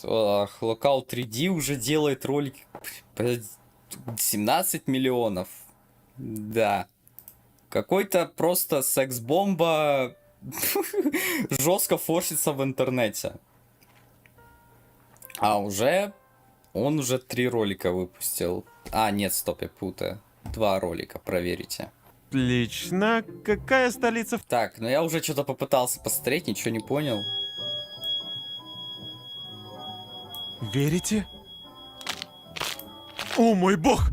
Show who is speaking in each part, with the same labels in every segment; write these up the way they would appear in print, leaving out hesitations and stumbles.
Speaker 1: Lookout 3D уже делает ролики. 17 миллионов. Да. Какой-то просто секс-бомба жестко форсится в интернете. А он уже 3 ролика выпустил. А, нет, стоп, я путаю. 2 ролика, проверите.
Speaker 2: Отлично. Какая столица?
Speaker 1: Так, ну я уже что-то попытался посмотреть, ничего не понял.
Speaker 2: Верите? О мой бог!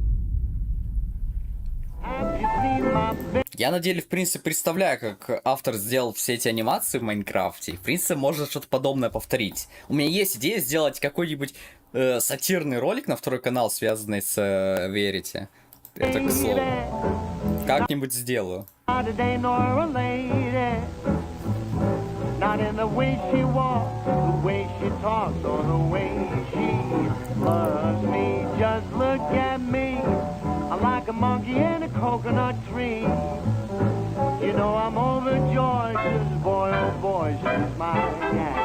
Speaker 1: Я на деле, в принципе, представляю, как автор сделал все эти анимации в Майнкрафте. В принципе, можно что-то подобное повторить. У меня есть идея сделать какой-нибудь сатирный ролик на второй канал, связанный с Верите. Это к слову. Как-нибудь сделаю. Not in the way she walks, the way she talks, or the way she loves me. Just look at me, I'm like a monkey in a coconut tree. You know I'm overjoyed, 'cause boy oh boy, she's my cat.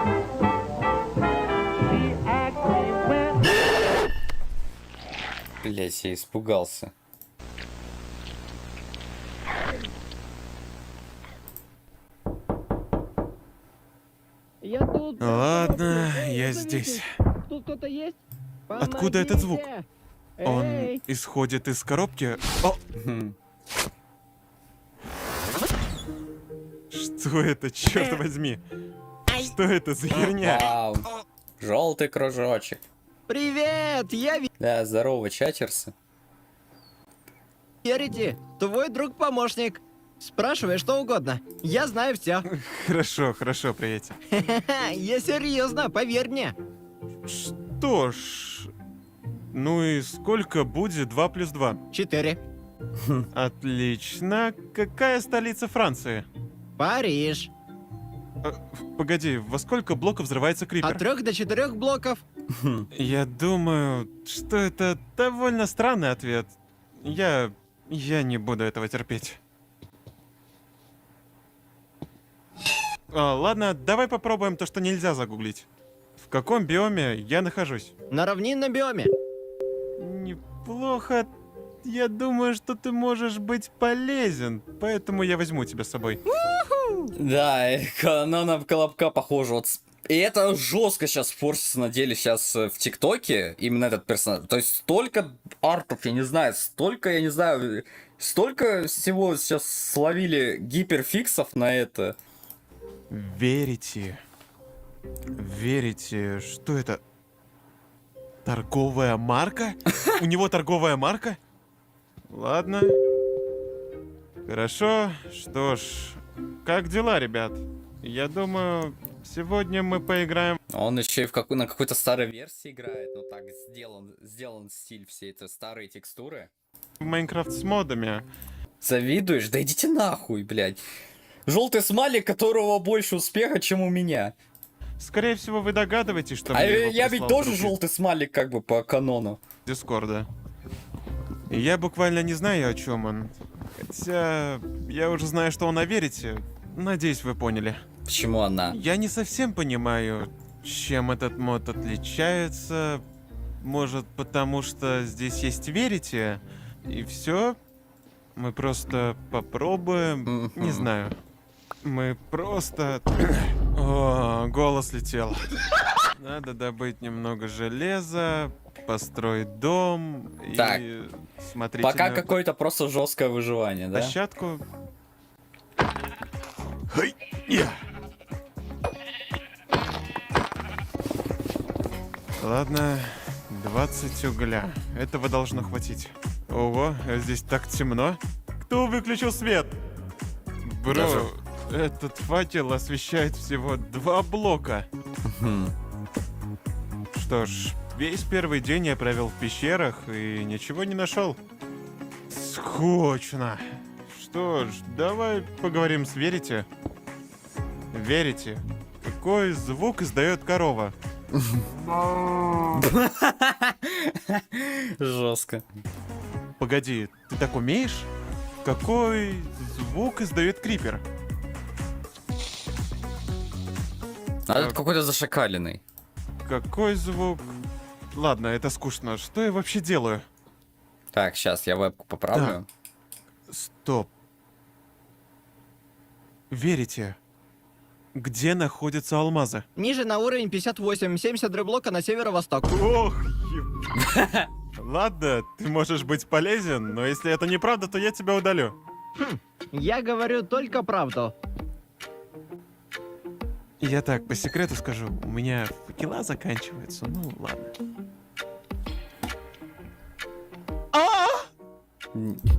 Speaker 1: She acts me when... Блять, я испугался.
Speaker 3: Я тут...
Speaker 2: Ладно, я здесь.
Speaker 3: Тут кто-то есть?
Speaker 2: Откуда этот звук? Он
Speaker 3: Эй!
Speaker 2: исходит из коробки. О! Что это, черт возьми? Что это за херня?
Speaker 1: Вау. Желтый кружочек.
Speaker 3: Привет! Я
Speaker 1: Да, здорово, чатерсы.
Speaker 3: Верите? Твой друг-помощник. Спрашивай что угодно. Я знаю все.
Speaker 2: Хорошо, хорошо, приятель.
Speaker 3: Я серьезно, поверь мне.
Speaker 2: Что ж... Ну и сколько будет 2 плюс 2?
Speaker 3: 4.
Speaker 2: Отлично. Какая столица Франции?
Speaker 3: Париж.
Speaker 2: Погоди, во сколько блоков взрывается крипер?
Speaker 3: От 3 до 4 блоков.
Speaker 2: Я думаю, что это довольно странный ответ. Я не буду этого терпеть. Ладно, давай попробуем то, что нельзя загуглить. В каком биоме я нахожусь?
Speaker 3: На равнинном биоме.
Speaker 2: Неплохо. Я думаю, что ты можешь быть полезен, поэтому я возьму тебя с собой.
Speaker 1: Да, она на Колобка похожа. Вот. И это жестко сейчас форсится на деле сейчас в ТикТоке, именно этот персонаж. То есть столько артов, я не знаю, столько всего сейчас словили гиперфиксов на это.
Speaker 2: Верите? Верите, что это? Торговая марка? У него торговая марка? Ладно. Хорошо. Что ж, как дела, ребят? Я думаю, сегодня мы поиграем...
Speaker 1: Он еще и на какой-то старой версии играет, ну так сделан стиль, все это старые текстуры.
Speaker 2: в Майнкрафт с модами.
Speaker 1: Завидуешь? Да идите нахуй, блядь. Желтый смайлик, которого больше успеха, чем у меня.
Speaker 2: Скорее всего, вы догадываетесь, что
Speaker 1: А
Speaker 2: мне его
Speaker 1: я ведь
Speaker 2: прислал
Speaker 1: тоже
Speaker 2: друг из
Speaker 1: желтый смайлик, как бы по канону.
Speaker 2: Дискорда. И я буквально не знаю, о чем он. Хотя я уже знаю, что он о Верите. Надеюсь, вы поняли.
Speaker 1: Почему она?
Speaker 2: Я не совсем понимаю, чем этот мод отличается. Может, потому что здесь есть Верите, и все. Мы просто попробуем. Не знаю. Мы просто... О, голос летел. Надо добыть немного железа, построить дом
Speaker 1: Так.
Speaker 2: и смотреть
Speaker 1: Пока
Speaker 2: на
Speaker 1: какое-то просто жесткое выживание, да?
Speaker 2: площадку. Хай, я. Ладно, 20 угля. Этого должно хватить. Ого, здесь так темно. Кто выключил свет? Бро,
Speaker 1: Даже-
Speaker 2: этот факел освещает всего 2 блока. Что ж, весь первый день я провел в пещерах и ничего не нашел. Скучно. Что ж, давай поговорим с Верите. Верите, какой звук издает корова?
Speaker 1: Жестко.
Speaker 2: Погоди, ты так умеешь? Какой звук издает крипер?
Speaker 1: А этот какой-то зашакаленный.
Speaker 2: Какой звук? Ладно, это скучно. Что я вообще делаю?
Speaker 4: Так, сейчас я вебку поправлю.
Speaker 2: Стоп. Верите? Где находятся алмазы?
Speaker 3: Ниже на уровень 58, 73 блока на северо-восток.
Speaker 2: Ох, Ладно, ты можешь быть полезен, но если это неправда, то я тебя удалю.
Speaker 3: Я говорю только правду.
Speaker 2: Я так, по секрету скажу, у меня факела заканчиваются, ну ладно.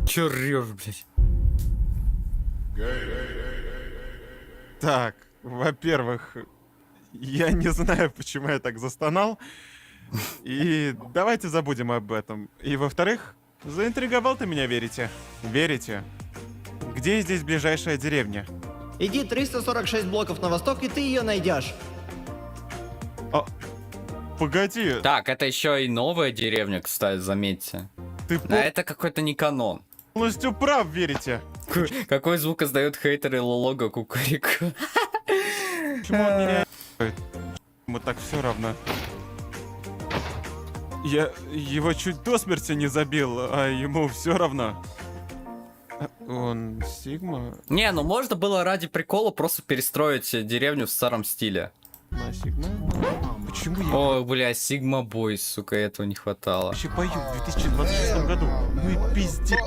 Speaker 4: Чё рёшь, блядь?
Speaker 2: Так, во-первых, я не знаю, почему я так застонал. И давайте забудем об этом. И во-вторых, заинтриговал ты меня, верите? Верите? Где здесь ближайшая деревня?
Speaker 3: Иди 346 блоков на восток, и ты ее найдешь.
Speaker 2: Погоди,
Speaker 4: Так, это еще и новая деревня, кстати, заметьте.
Speaker 2: ты
Speaker 4: А это какой-то не канон.
Speaker 2: полностью прав, верите?
Speaker 4: Какой звук издают хейтеры Лолога Кукарику?
Speaker 2: Почему он не реагирует? Ему так все равно. Я его чуть до смерти не забил, а ему все равно. Он Сигма?
Speaker 4: Не, ну можно было ради прикола просто перестроить деревню в старом стиле.
Speaker 2: На Сигма? Почему я
Speaker 4: Ой, бля, Сигма Бой, сука, этого не хватало.
Speaker 2: вообще пою в 2026 году? Ну и пиздец.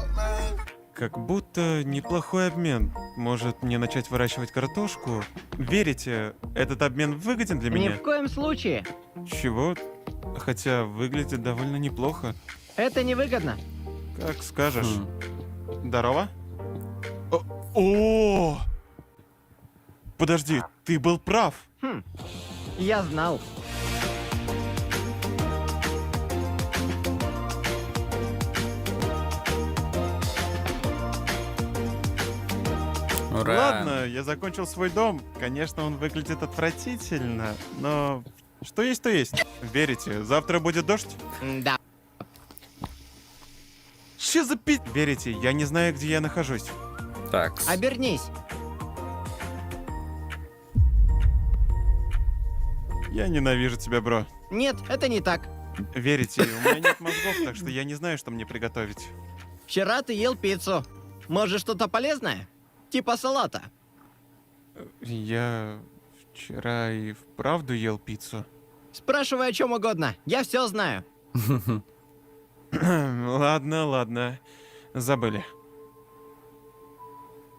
Speaker 2: Как будто неплохой обмен. Может, мне начать выращивать картошку? Верите, этот обмен выгоден для
Speaker 3: Ни
Speaker 2: меня?
Speaker 3: в коем случае.
Speaker 2: Чего? Хотя выглядит довольно неплохо.
Speaker 3: Это невыгодно.
Speaker 2: Как скажешь.
Speaker 4: Хм.
Speaker 2: Здорово. О! Подожди, ты был прав.
Speaker 3: Я знал.
Speaker 4: Ура.
Speaker 2: Ладно, я закончил свой дом. Конечно, он выглядит отвратительно, но что есть, то есть. Верите, завтра будет дождь?
Speaker 3: Да.
Speaker 2: Че за пи... Верите, я не знаю, где я нахожусь.
Speaker 4: Так,
Speaker 3: Обернись.
Speaker 2: Я ненавижу тебя, бро.
Speaker 3: Нет, это не так.
Speaker 2: Верите, у меня нет мозгов, так что я не знаю, что мне приготовить.
Speaker 3: Вчера ты ел пиццу. Может, что-то полезное? Типа салата.
Speaker 2: Я вчера и вправду ел пиццу.
Speaker 3: Спрашивай о чем угодно. Я все знаю.
Speaker 2: Ладно, ладно. Забыли.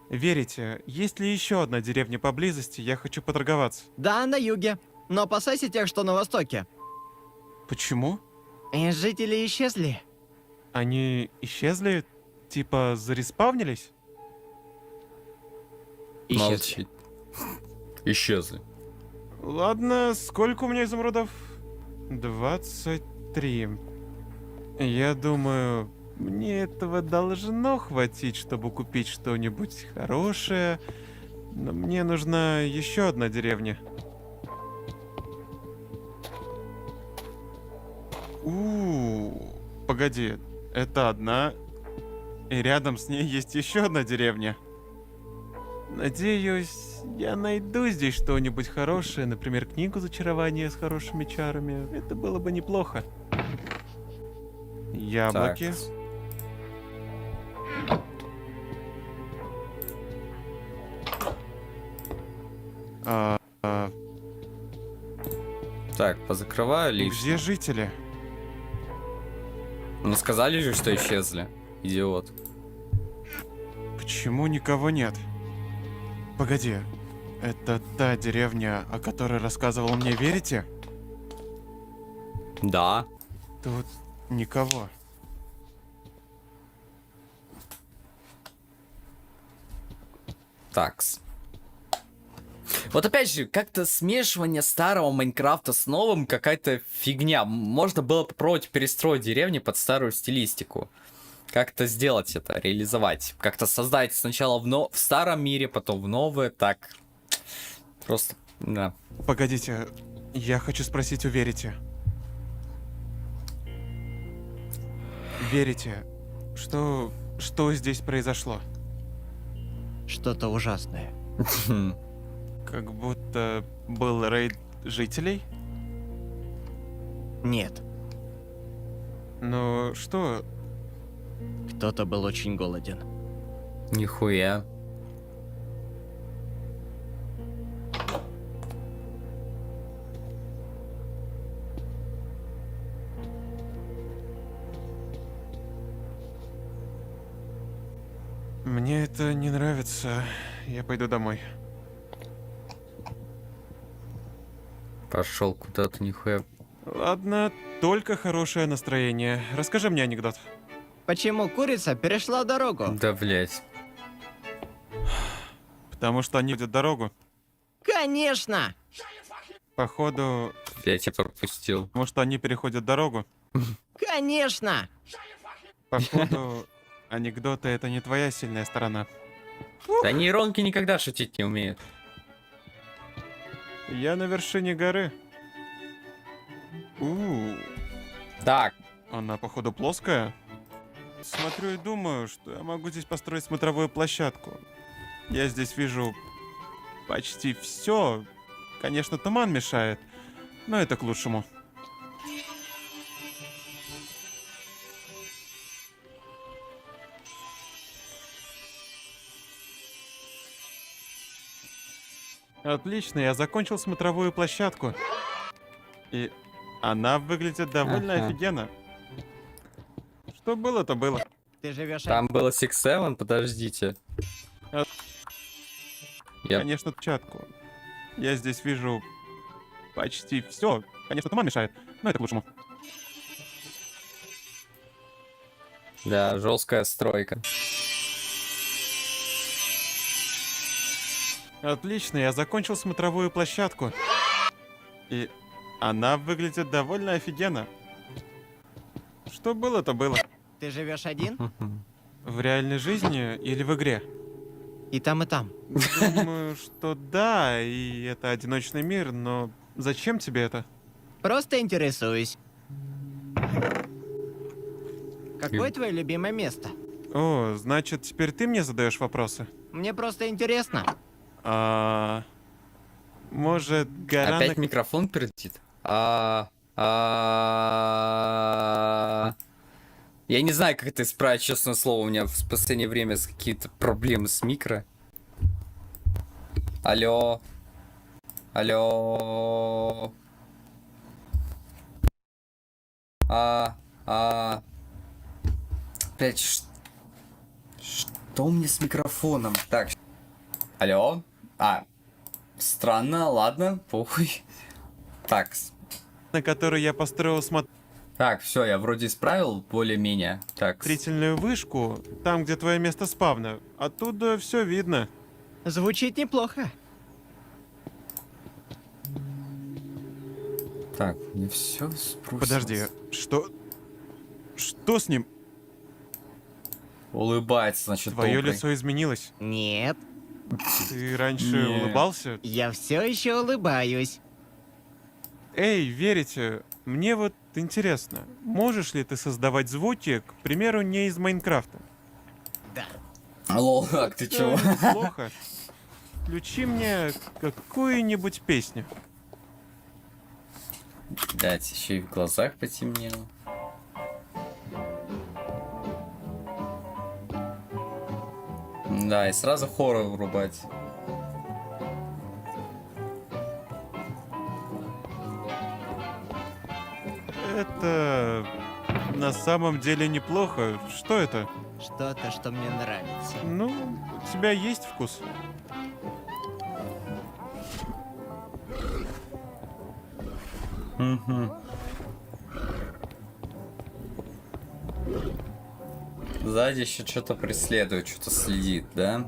Speaker 2: Верите, есть ли еще одна деревня поблизости? Я хочу поторговаться.
Speaker 3: Да, на юге. Но опасайся тех, что на востоке.
Speaker 2: Почему?
Speaker 3: Жители исчезли.
Speaker 2: Они исчезли? Типа зареспавнились?
Speaker 4: молчи. Исчезли.
Speaker 2: Ладно, сколько у меня изумрудов? 23. Я думаю, мне этого должно хватить, чтобы купить что-нибудь хорошее. Но мне нужна еще одна деревня. Погоди, это одна, и рядом с ней есть еще одна деревня. Надеюсь, я найду здесь что-нибудь хорошее, например, книгу зачарования с хорошими чарами. Это было бы неплохо. Яблоки.
Speaker 4: Так, позакрываю лишь.
Speaker 2: Где жители?
Speaker 4: Ну сказали же, что исчезли. Идиот.
Speaker 2: Почему никого нет? Погоди, это та деревня, о которой рассказывал мне, верите?
Speaker 4: Да.
Speaker 2: Тут никого.
Speaker 4: Такс. Вот опять же, как-то смешивание старого Майнкрафта с новым какая-то фигня. Можно было попробовать перестроить деревни под старую стилистику. Как-то сделать это, реализовать. Как-то создать сначала в старом мире, потом в новое, так. Просто, да.
Speaker 2: Погодите, я хочу спросить у Верите. Верите, что здесь произошло?
Speaker 3: Что-то ужасное.
Speaker 2: Как будто был рейд жителей?
Speaker 3: Нет,
Speaker 2: Ну что?
Speaker 3: кто-то был очень голоден.
Speaker 4: Нихуя.
Speaker 2: Мне это не нравится. Я пойду домой.
Speaker 4: Пошел куда-то, нихуя.
Speaker 2: Ладно, только хорошее настроение. Расскажи мне анекдот.
Speaker 3: Почему курица перешла дорогу?
Speaker 4: Да, блять.
Speaker 2: Потому что они идут дорогу.
Speaker 3: Конечно!
Speaker 2: Походу,
Speaker 4: Блять, я пропустил.
Speaker 2: потому что они переходят дорогу.
Speaker 3: Конечно!
Speaker 2: Походу, анекдоты — это не твоя сильная сторона.
Speaker 4: Да нейронки никогда шутить не умеют.
Speaker 2: Я на вершине горы.
Speaker 4: Так,
Speaker 2: Она, походу, плоская. Смотрю и думаю, что я могу здесь построить смотровую площадку. Я здесь вижу почти все. Конечно, туман мешает, но это к лучшему. Отлично, я закончил смотровую площадку. И она выглядит довольно
Speaker 4: Ага.
Speaker 2: офигенно. Что было, то было.
Speaker 3: Ты живешь
Speaker 4: там было 6-7, подождите.
Speaker 2: А-
Speaker 4: Я...
Speaker 2: Конечно, площадку. Я здесь вижу почти все. Конечно, туман мешает, но это к лучшему.
Speaker 4: Да, жесткая стройка.
Speaker 2: Отлично, я закончил смотровую площадку. И она выглядит довольно офигенно. Что было, то было.
Speaker 3: Ты живешь один?
Speaker 2: В реальной жизни или в игре?
Speaker 3: И там, и там.
Speaker 2: Думаю, что да, и это одиночный мир, но зачем тебе это?
Speaker 3: Просто интересуюсь. Какое твое любимое место?
Speaker 2: О, значит, теперь ты мне задаешь вопросы?
Speaker 3: Мне просто интересно.
Speaker 2: Может, гора
Speaker 4: Опять
Speaker 2: на-
Speaker 4: микрофон пердит? Я не знаю, как это исправить, честное слово. У меня в последнее время какие-то проблемы с микро. Алло. Алло. Блять, что у меня с микрофоном? Так. Алло. Странно, ладно, похуй. Так,
Speaker 2: на которой я построил
Speaker 4: так, все, я вроде исправил более-менее. Так,
Speaker 2: смотрительную вышку, там, где твое место спавна. Оттуда все видно.
Speaker 3: Звучит неплохо.
Speaker 4: так, мне все спрусилось.
Speaker 2: Подожди, что? Что с ним?
Speaker 4: Улыбается, значит,
Speaker 2: Твое
Speaker 4: добрый.
Speaker 2: лицо изменилось.
Speaker 3: Нет,
Speaker 2: Ты раньше
Speaker 4: Не.
Speaker 2: улыбался?
Speaker 3: я все еще улыбаюсь.
Speaker 2: Эй, верите? Мне вот интересно, можешь ли ты создавать звуки, к примеру, не из Майнкрафта?
Speaker 3: Да.
Speaker 4: Алло, так ты чего?
Speaker 2: Плохо. Включи мне какую-нибудь песню.
Speaker 4: Блять, еще и в глазах потемнело. Да, и сразу хоррор врубать.
Speaker 2: Это на самом деле неплохо. Что это?
Speaker 3: Что-то, что мне нравится.
Speaker 2: Ну, у тебя есть вкус?
Speaker 4: Сзади еще что-то преследует, что-то следит, да?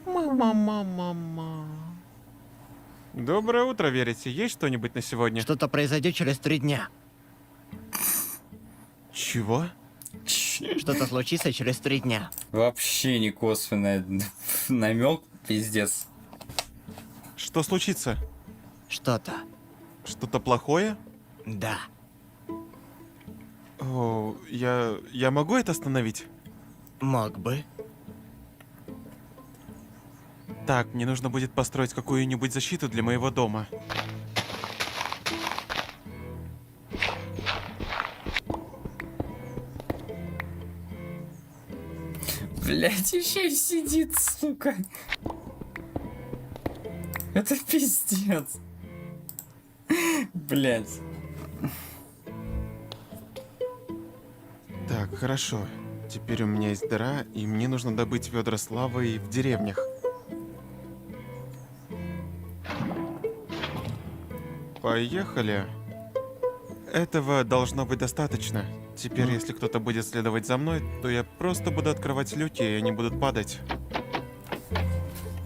Speaker 2: Мама. Доброе утро, верите? Есть что-нибудь на сегодня?
Speaker 3: Что-то произойдет через 3 дня.
Speaker 2: Чего?
Speaker 3: Что-то случится через 3 дня.
Speaker 4: Вообще не косвенный намек, пиздец.
Speaker 2: Что случится?
Speaker 3: Что-то.
Speaker 2: Что-то плохое?
Speaker 3: Да.
Speaker 2: О, я могу это остановить?
Speaker 3: Мог бы.
Speaker 2: Так, мне нужно будет построить какую-нибудь защиту для моего дома.
Speaker 4: Блять, еще и сидит, сука. Это пиздец. Блять.
Speaker 2: Так, хорошо. Теперь у меня есть дыра, и мне нужно добыть ведра с лавой в деревнях. Поехали. Этого должно быть достаточно. Теперь, если кто-то будет следовать за мной, то я просто буду открывать люки, и они будут падать.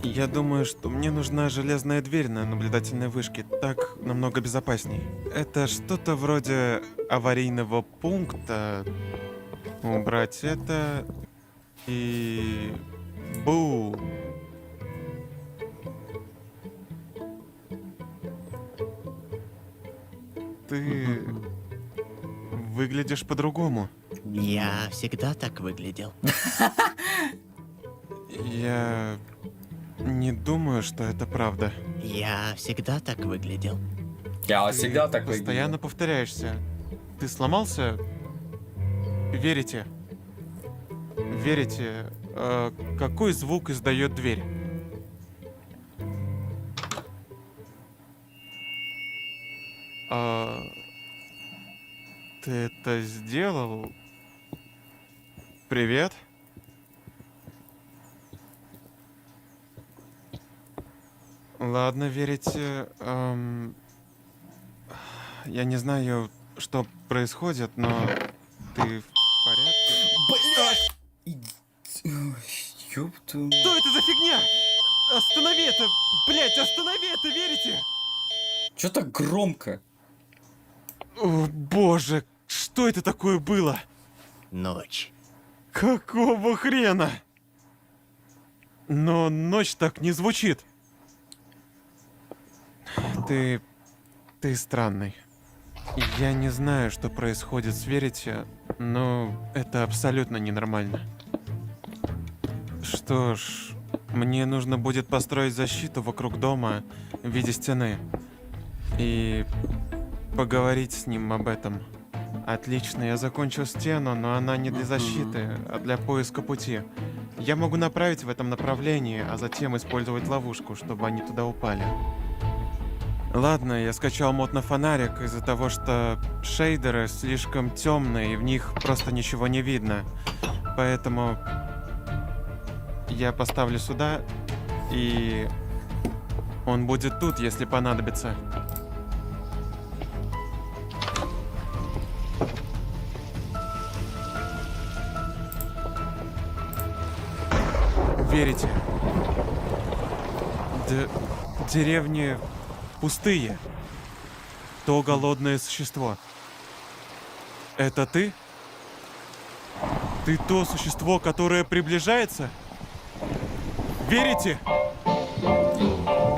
Speaker 2: Я думаю, что мне нужна железная дверь на наблюдательной вышке. Так намного безопасней. Это что-то вроде аварийного пункта. Убрать это и... Бу! Ты выглядишь по-другому.
Speaker 3: Я всегда так выглядел.
Speaker 2: Я не думаю, что это правда.
Speaker 3: Я всегда так выглядел.
Speaker 4: Я
Speaker 2: Ты
Speaker 4: всегда так
Speaker 2: постоянно повторяешься. Ты сломался? Верите? Верите? Какой звук издает дверь? Ты это сделал? Привет? Ладно, верите. Я не знаю, что происходит, но ты в порядке?
Speaker 4: Ёпту.
Speaker 2: Что это за фигня? Останови это! Блять, останови это, верите?
Speaker 4: Чё так громко?
Speaker 2: О, боже, что это такое было?
Speaker 3: Ночь.
Speaker 2: Какого хрена? Но ночь так не звучит. Ты странный. Я не знаю, что происходит с Верите, но это абсолютно ненормально. Что ж, мне нужно будет построить защиту вокруг дома в виде стены. И поговорить с ним об этом. Отлично, я закончил стену, но она не для защиты, а для поиска пути. Я могу направить в этом направлении, а затем использовать ловушку, чтобы они туда упали. Ладно, я скачал мод на фонарик из-за того, что шейдеры слишком темные, и в них просто ничего не видно. Поэтому я поставлю сюда, и он будет тут, если понадобится. Верите? Деревни пустые. То голодное существо. Это ты? Ты то существо, которое приближается? Верите?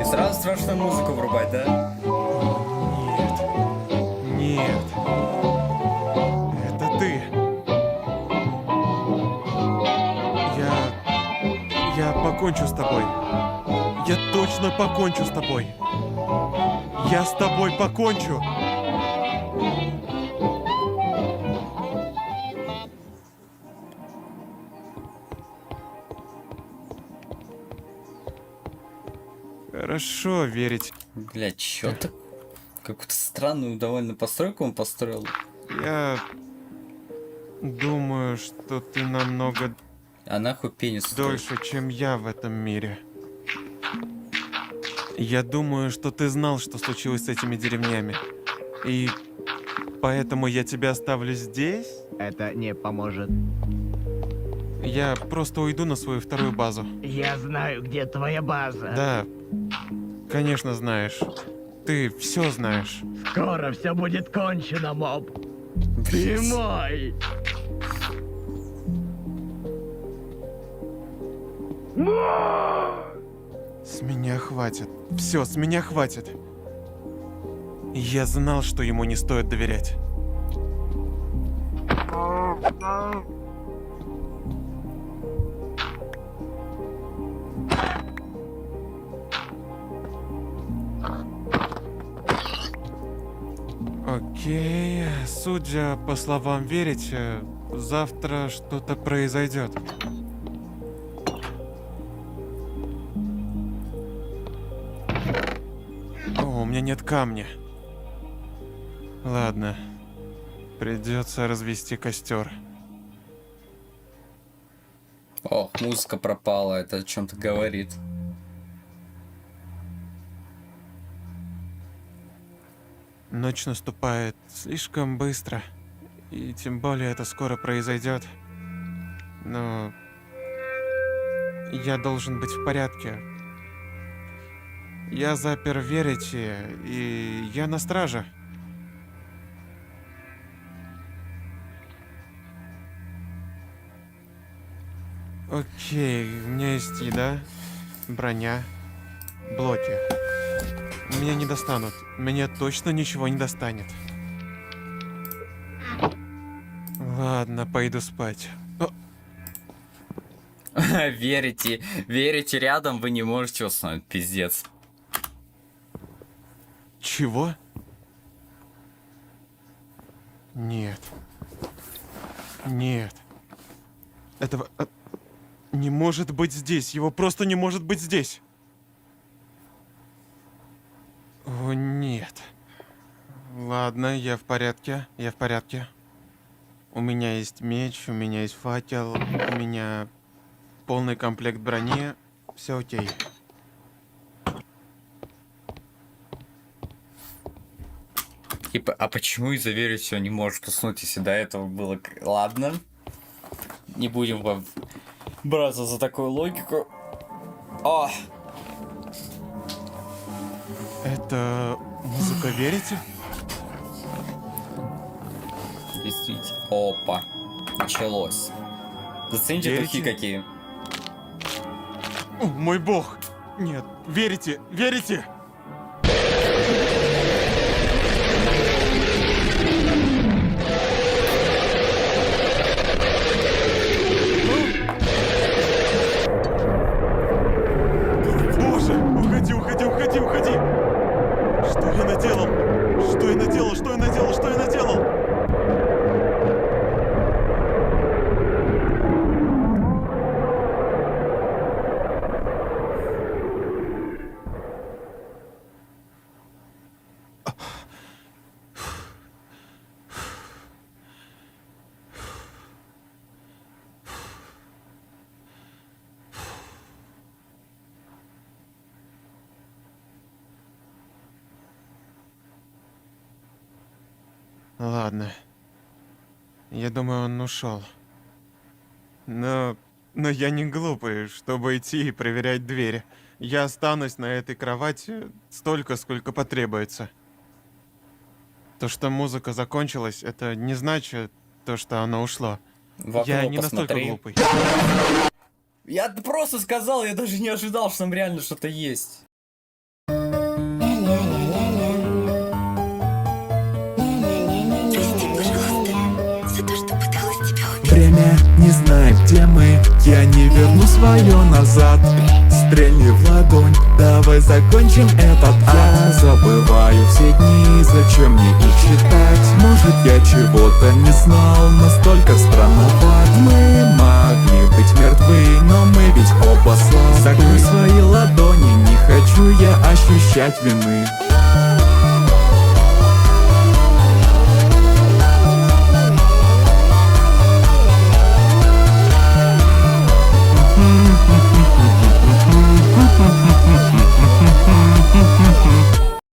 Speaker 4: И сразу страшную музыку врубать, да?
Speaker 2: Нет. Нет. Это ты. Я покончу с тобой. Я точно покончу с тобой. Я с тобой покончу. Хорошо, верить.
Speaker 4: Блять, чё-то какую-то странную довольно постройку он построил.
Speaker 2: Я думаю, что ты намного
Speaker 4: А нахуй пенис строит?
Speaker 2: дольше, чем я в этом мире. Я думаю, что ты знал, что случилось с этими деревнями. И поэтому я тебя оставлю здесь.
Speaker 1: Это не поможет.
Speaker 2: Я просто уйду на свою вторую базу.
Speaker 1: Я знаю, где твоя база.
Speaker 2: Да, конечно знаешь. Ты все знаешь.
Speaker 1: Скоро все будет кончено, моб. Ты
Speaker 4: Блядь.
Speaker 1: мой.
Speaker 2: С меня хватит. Все, с меня хватит. Я знал, что ему не стоит доверять. Окей, судя по словам верите, завтра что-то произойдет. О, у меня нет камня. Ладно, придется развести костер.
Speaker 4: Ох, музыка пропала, это о чем-то говорит.
Speaker 2: Ночь наступает слишком быстро, и тем более это скоро произойдет. Но я должен быть в порядке. Я запер Верити, и я на страже. Окей, у меня есть еда, броня, блоки. Меня не достанут. Меня точно ничего не достанет. Ладно, пойду спать. О,
Speaker 4: Верите рядом, вы не можете уснуть, пиздец.
Speaker 2: чего? Нет. Нет. Этого не может быть здесь. Его просто не может быть здесь. О, нет. Ладно, я в порядке. Я в порядке. У меня есть меч, у меня есть факел, у меня полный комплект брони. Все окей.
Speaker 4: Типа, а почему из-за Верити он не может уснуть, если до этого было... Ладно. Не будем браться за такую логику. О!
Speaker 2: Это музыка верите?
Speaker 4: Действительно. Опа. Началось. Зацените
Speaker 2: Верите?
Speaker 4: духи какие.
Speaker 2: О, мой бог! Нет, верите, верите! Боже, уходи, уходи, уходи, уходи! Что я наделал? Что я наделал? Что я наделал? Что я наделал? Ладно. Я думаю, он ушел. Но я не глупый, чтобы идти и проверять двери. Я останусь на этой кровати столько, сколько потребуется. То, что музыка закончилась, это не значит то, что она ушла.
Speaker 4: В окно
Speaker 2: Я не настолько
Speaker 4: посмотри.
Speaker 2: глупый.
Speaker 4: Я просто сказал, я даже не ожидал, что там реально что-то есть.
Speaker 5: Прости, пожалуйста, за то, что пыталась тебя убить.
Speaker 6: Время не знает, где мы. Я не верну свое назад. Стрельни в ладонь, давай закончим этот ад. Я забываю все дни, зачем мне их читать? Может, я чего-то не знал, настолько странноват. Мы могли быть мертвы, но мы ведь оба слабы. Закрой свои ладони, не хочу я ощущать вины.